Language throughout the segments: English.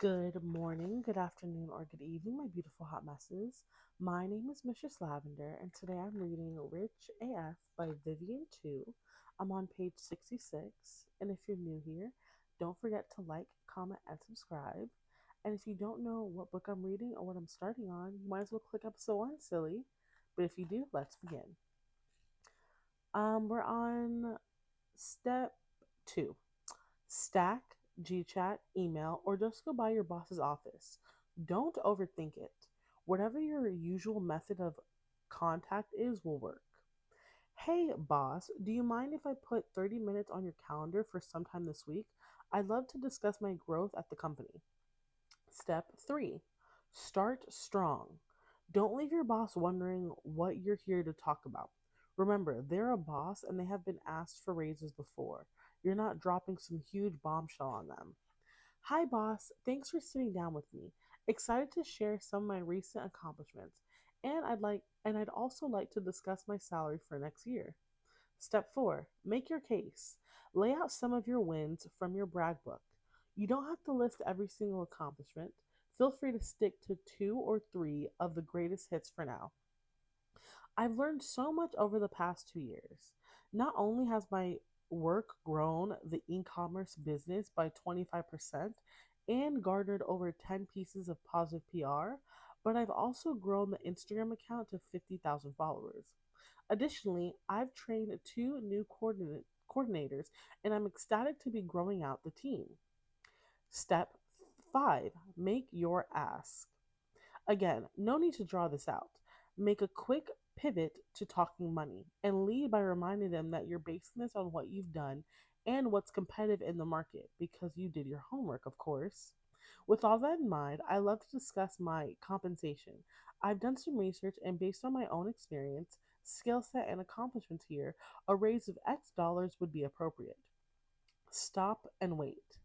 Good morning, good afternoon, or good evening, my beautiful hot messes. My name is Mistress Lavender, and today I'm reading Rich AF by Vivian 2. I'm on page 66, and if you're new here, don't forget to like, comment, and subscribe. And if you don't know what book I'm reading or what I'm starting on, you might as well click episode 1, silly. But if you do, let's begin. We're on step 2. Stack, GChat, email, or just go by your boss's office. Don't overthink it. Whatever your usual method of contact is will work. Hey, boss, do you mind if I put 30 minutes on your calendar for sometime this week? I'd love to discuss my growth at the company. Step 3. Start strong. Don't leave your boss wondering what you're here to talk about. Remember, they're a boss and they have been asked for raises before. You're not dropping some huge bombshell on them. Hi, boss. Thanks for sitting down with me. Excited to share some of my recent accomplishments. And I'd also like to discuss my salary for next year. Step 4. Make your case. Lay out some of your wins from your brag book. You don't have to list every single accomplishment. Feel free to stick to two or three of the greatest hits for now. I've learned so much over the past 2 years. Not only has my work grown the e commerce business by 25% and garnered over 10 pieces of positive PR, but I've also grown the Instagram account to 50,000 followers. Additionally, I've trained two new coordinators and I'm ecstatic to be growing out the team. Step 5. Make your ask. Again, no need to draw this out. Make a quick pivot to talking money and lead by reminding them that you're basing this on what you've done and what's competitive in the market because you did your homework, of course. With all that in mind, I love to discuss my compensation. I've done some research and based on my own experience, skill set, and accomplishments here, a raise of X dollars would be appropriate. Stop and wait.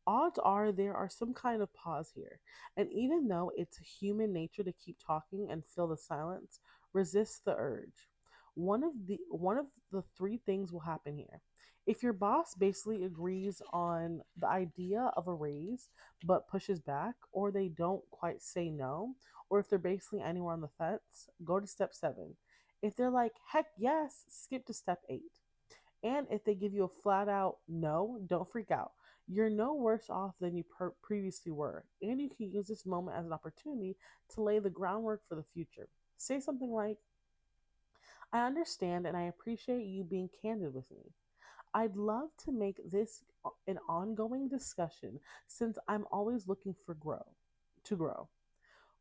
Odds are there are some kind of pause here, and even though it's human nature to keep talking and fill the silence, resist the urge. One of the three things will happen here. If your boss basically agrees on the idea of a raise but pushes back, or they don't quite say no, or if they're basically anywhere on the fence, go to step 7. If they're like, heck yes, skip to step 8. And if they give you a flat out no, don't freak out. You're no worse off than you previously were, and you can use this moment as an opportunity to lay the groundwork for the future. Say something like, I understand and I appreciate you being candid with me. I'd love to make this an ongoing discussion since I'm always looking to grow.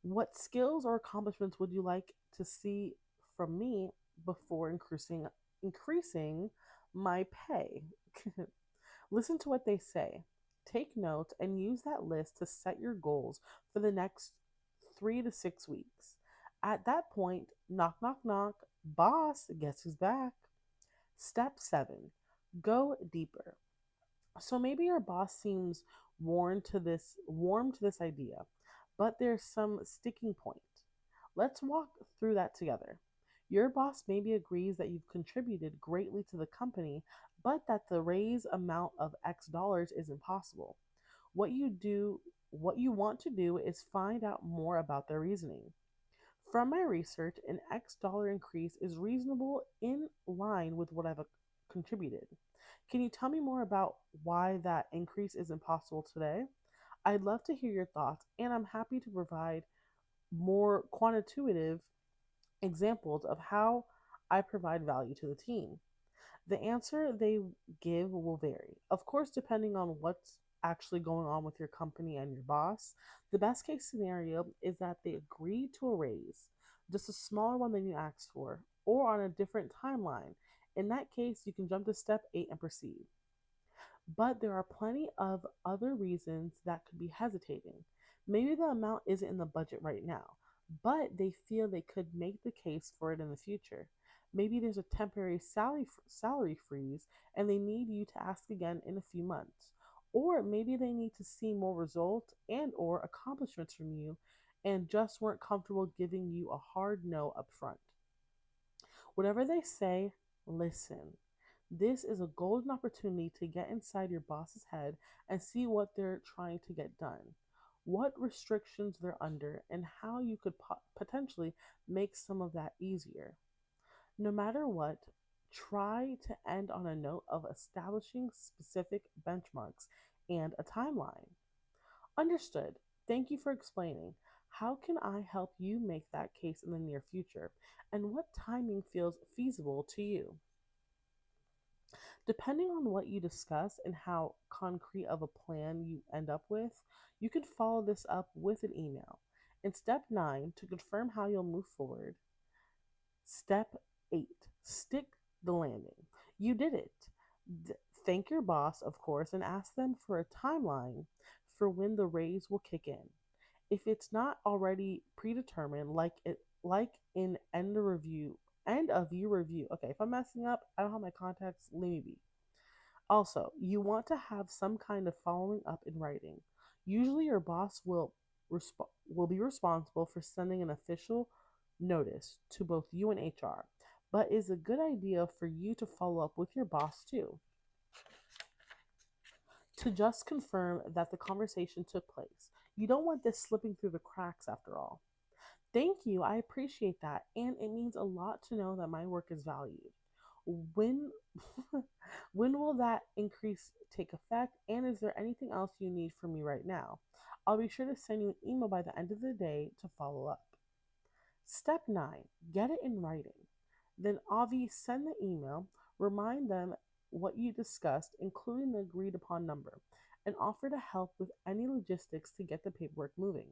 What skills or accomplishments would you like to see from me before increasing my pay? Listen to what they say. Take notes and use that list to set your goals for the next 3 to 6 weeks. At that point, knock, knock, knock, boss, guess who's back? Step 7. Go deeper. So maybe your boss seems warm to this idea, but there's some sticking point. Let's walk through that together. Your boss maybe agrees that you've contributed greatly to the company, but that the raise amount of X dollars isn't possible. What you want to do is find out more about their reasoning. From my research, an X dollar increase is reasonable in line with what I've contributed. Can you tell me more about why that increase isn't possible today? I'd love to hear your thoughts, and I'm happy to provide more quantitative examples of how I provide value to the team. The answer they give will vary, of course, depending on what's actually going on with your company and your boss. The best case scenario is that they agree to a raise, just a smaller one than you asked for, or on a different timeline. In that case, you can jump to step 8 and proceed. But there are plenty of other reasons that could be hesitating. Maybe the amount isn't in the budget right now, but they feel they could make the case for it in the future. Maybe there's a temporary salary freeze and they need you to ask again in a few months. Or maybe they need to see more results and or accomplishments from you and just weren't comfortable giving you a hard no up front. Whatever they say, listen. This is a golden opportunity to get inside your boss's head and see what they're trying to get done. what restrictions they're under, and how you could potentially make some of that easier. No matter what, try to end on a note of establishing specific benchmarks and a timeline. Understood. Thank you for explaining. How can I help you make that case in the near future? And what timing feels feasible to you? Depending on what you discuss and how concrete of a plan you end up with, you can follow this up with an email. In step 9, to confirm how you'll move forward, step 8, stick the landing. You did it. D- Thank your boss, of course, and ask them for a timeline for when the raise will kick in. If it's not already predetermined, like in end of year review. Okay, if I'm messing up, I don't have my contacts, leave me be. Also, you want to have some kind of following up in writing. Usually your boss will be responsible for sending an official notice to both you and HR, but it's a good idea for you to follow up with your boss too, to just confirm that the conversation took place. You don't want this slipping through the cracks after all. Thank you. I appreciate that. And it means a lot to know that my work is valued. When when will that increase take effect? And is there anything else you need from me right now? I'll be sure to send you an email by the end of the day to follow up. Step 9, get it in writing. Then Avi send the email, remind them what you discussed, including the agreed upon number, and offer to help with any logistics to get the paperwork moving.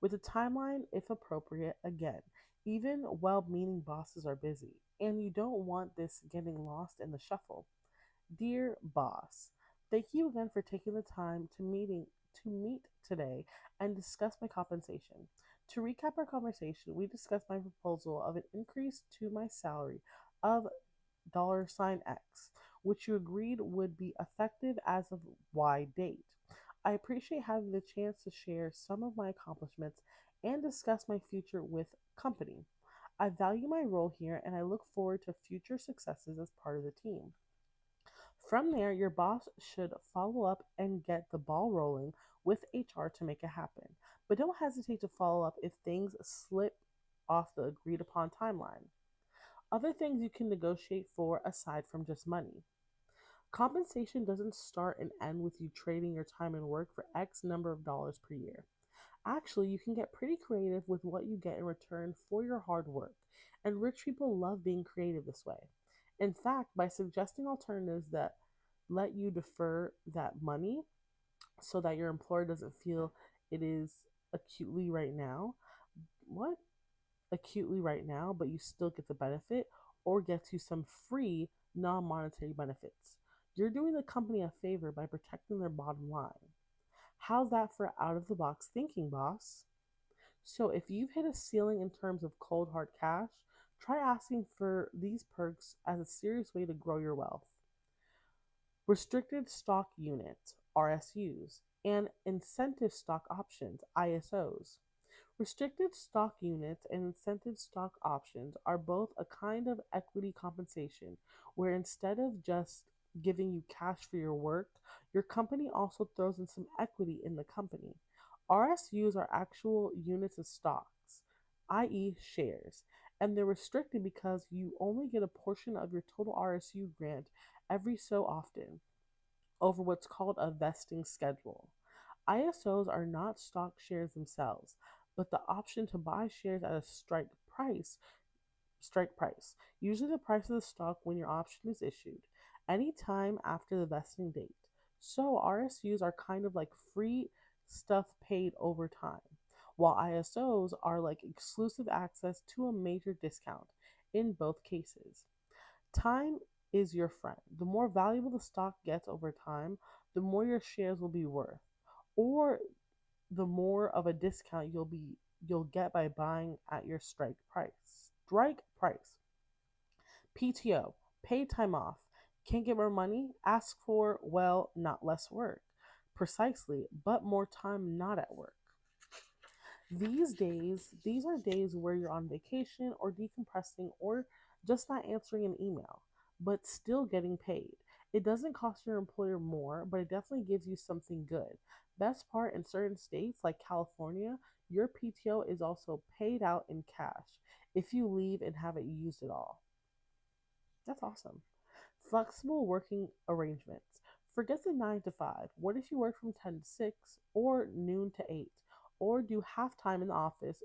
With a timeline, if appropriate, again, even well meaning bosses are busy, and you don't want this getting lost in the shuffle. Dear boss, thank you again for taking the time to meet today and discuss my compensation. To recap our conversation, we discussed my proposal of an increase to my salary of $X, which you agreed would be effective as of Y date. I appreciate having the chance to share some of my accomplishments and discuss my future with company. I value my role here and I look forward to future successes as part of the team. From there, your boss should follow up and get the ball rolling with HR to make it happen. But don't hesitate to follow up if things slip off the agreed upon timeline. Other things you can negotiate for aside from just money. Compensation doesn't start and end with you trading your time and work for X number of dollars per year. Actually, you can get pretty creative with what you get in return for your hard work, and rich people love being creative this way. In fact, by suggesting alternatives that let you defer that money so that your employer doesn't feel it is acutely right now, what? Acutely right now, but you still get the benefit or gets you some free non monetary benefits. You're doing the company a favor by protecting their bottom line. How's that for out of the box thinking, boss? So, if you've hit a ceiling in terms of cold hard cash, try asking for these perks as a serious way to grow your wealth. Restricted stock units, RSUs, and incentive stock options, ISOs. Restricted stock units and incentive stock options are both a kind of equity compensation where instead of just giving you cash for your work, your company also throws in some equity in the company. RSUs are actual units of stocks, i.e., shares, and they're restricted because you only get a portion of your total RSU grant every so often over what's called a vesting schedule. ISOs are not stock shares themselves, but the option to buy shares at a strike price, usually the price of the stock when your option is issued, any time after the vesting date. So RSUs are kind of like free stuff paid over time, while ISOs are like exclusive access to a major discount in both cases. Time is your friend. The more valuable the stock gets over time, the more your shares will be worth, or the more of a discount you'll get by buying at your strike price. Strike price. PTO, paid time off. Can't get more money? Ask for, well, not less work. Precisely, but more time not at work. These are days where you're on vacation or decompressing or just not answering an email, but still getting paid. It doesn't cost your employer more, but it definitely gives you something good. Best part, in certain states like California, your PTO is also paid out in cash if you leave and haven't used it all. That's awesome. Flexible working arrangements. Forget the 9 to 5. What if you work from 10 to 6 or noon to 8 or do half time in the office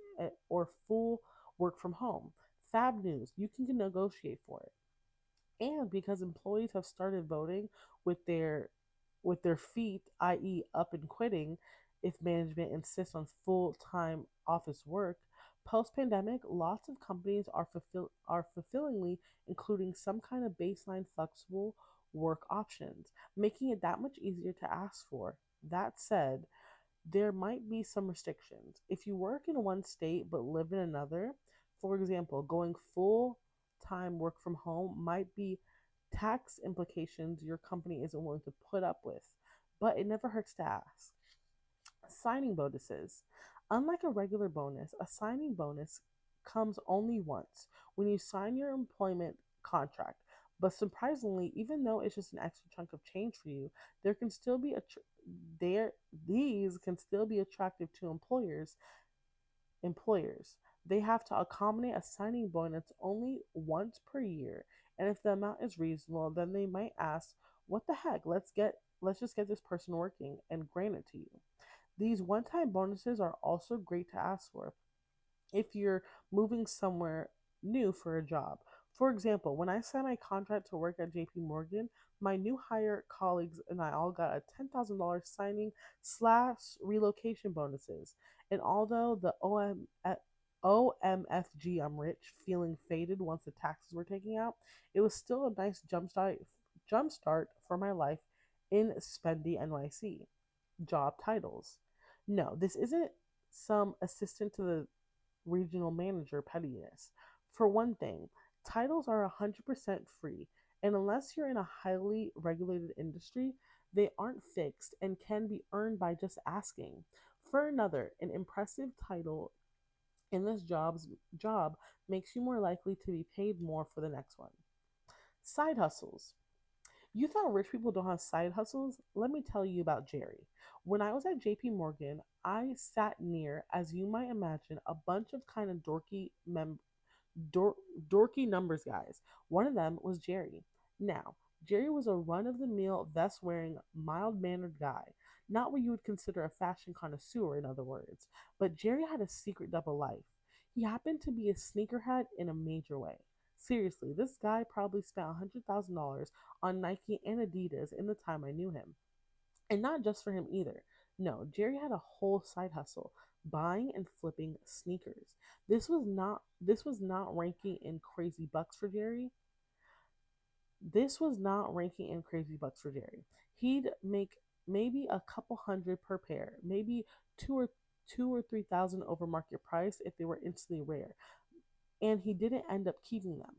or full work from home? Fab news, you can negotiate for it. And because employees have started voting with their with their feet, i.e., up and quitting, if management insists on full-time office work, post-pandemic, lots of companies are fulfillingly including some kind of baseline flexible work options, making it that much easier to ask for. That said, there might be some restrictions. If you work in one state but live in another, for example, going full time work from home might be tax implications your company isn't willing to put up with, but it never hurts to ask. Signing bonuses. Unlike a regular bonus, a signing bonus comes only once when you sign your employment contract. But surprisingly, even though it's just an extra chunk of change for you, there can still be a there these can still be attractive to employers. They have to accommodate a signing bonus only once per year, and if the amount is reasonable, then they might ask, "What the heck? Let's just get this person working and grant it to you." These one-time bonuses are also great to ask for if you're moving somewhere new for a job. For example, when I signed my contract to work at JP Morgan, my new hire colleagues and I all got a $10,000 signing slash relocation bonuses. And although the OMFG I'm rich feeling faded once the taxes were taken out, it was still a nice jumpstart for my life in Spendy NYC. Job titles. No, this isn't some assistant to the regional manager pettiness. For one thing, titles are 100% free, and unless you're in a highly regulated industry, they aren't fixed and can be earned by just asking. For another, an impressive title in this job makes you more likely to be paid more for the next one. Side hustles. You thought rich people don't have side hustles? Let me tell you about Jerry. When I was at JP Morgan, I sat near, as you might imagine, a bunch of kind of dor- dorky numbers guys. One of them was Jerry. Now, Jerry was a run of the mill, vest wearing, mild mannered guy. Not what you would consider a fashion connoisseur, in other words. But Jerry had a secret double life. He happened to be a sneakerhead in a major way. Seriously, this guy probably spent $100,000 on Nike and Adidas in the time I knew him. And not just for him either. No, Jerry had a whole side hustle, buying and flipping sneakers. This was not ranking in crazy bucks for Jerry. This was not ranking in crazy bucks for Jerry. He'd make maybe a couple hundred per pair, maybe two or 3,000 over market price if they were instantly rare, and he didn't end up keeping them,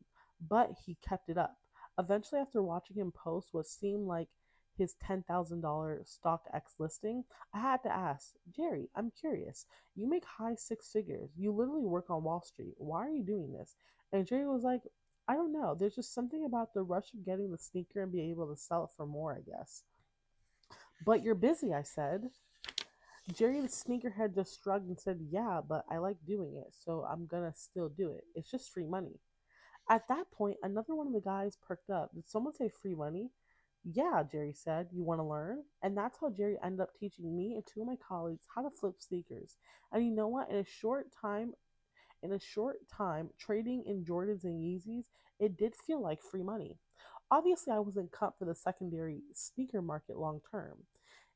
but he kept it up. Eventually, after watching him post what seemed like his $10,000 StockX listing, I had to ask, Jerry, I'm curious. You make high six figures. You literally work on Wall Street. Why are you doing this? And Jerry was like, I don't know. There's just something about the rush of getting the sneaker and being able to sell it for more, I guess. But you're busy, I said. Jerry the sneakerhead just shrugged and said, yeah, but I like doing it, so I'm gonna still do it. It's just free money. At that point, another one of the guys perked up. Did someone say free money? Yeah, Jerry said. You want to learn? And that's how Jerry ended up teaching me and two of my colleagues how to flip sneakers. And you know what? In a short time, trading in Jordans and Yeezys, it did feel like free money. Obviously, I wasn't cut for the secondary sneaker market long term.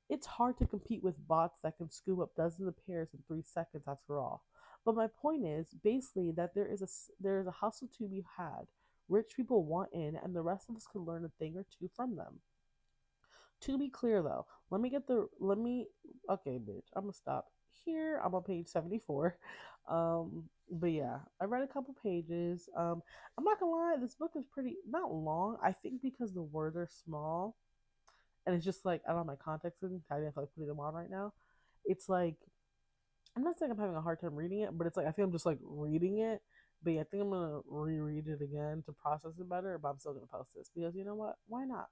It's hard to compete with bots that can scoop up dozens of pairs in 3 seconds after all. But my point is basically that there is a hustle to be had. Rich people want in, and the rest of us can learn a thing or two from them. To be clear though, let me okay, bitch. I'm gonna stop here. I'm on page 74. But yeah, I read a couple pages. I'm not gonna lie, this book is pretty not long. I think because the words are small and it's just like I don't have my context in. I didn't feel like putting them on right now. It's like I'm not saying I'm having a hard time reading it, but it's like I think I'm just like reading it. But yeah, I think I'm gonna reread it again to process it better. But I'm still gonna post this because you know what? Why not?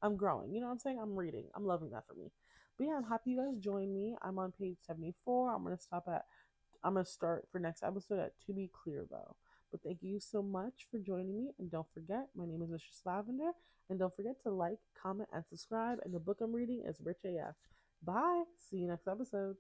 I'm growing. You know what I'm saying? I'm reading. I'm loving that for me. But yeah, I'm happy you guys joined me. I'm on page 74. I'm gonna start for next episode at To Be Clear though. But thank you so much for joining me. And don't forget, my name is Mistress Lavender. And don't forget to like, comment, and subscribe. And the book I'm reading is Rich AF. Bye. See you next episode.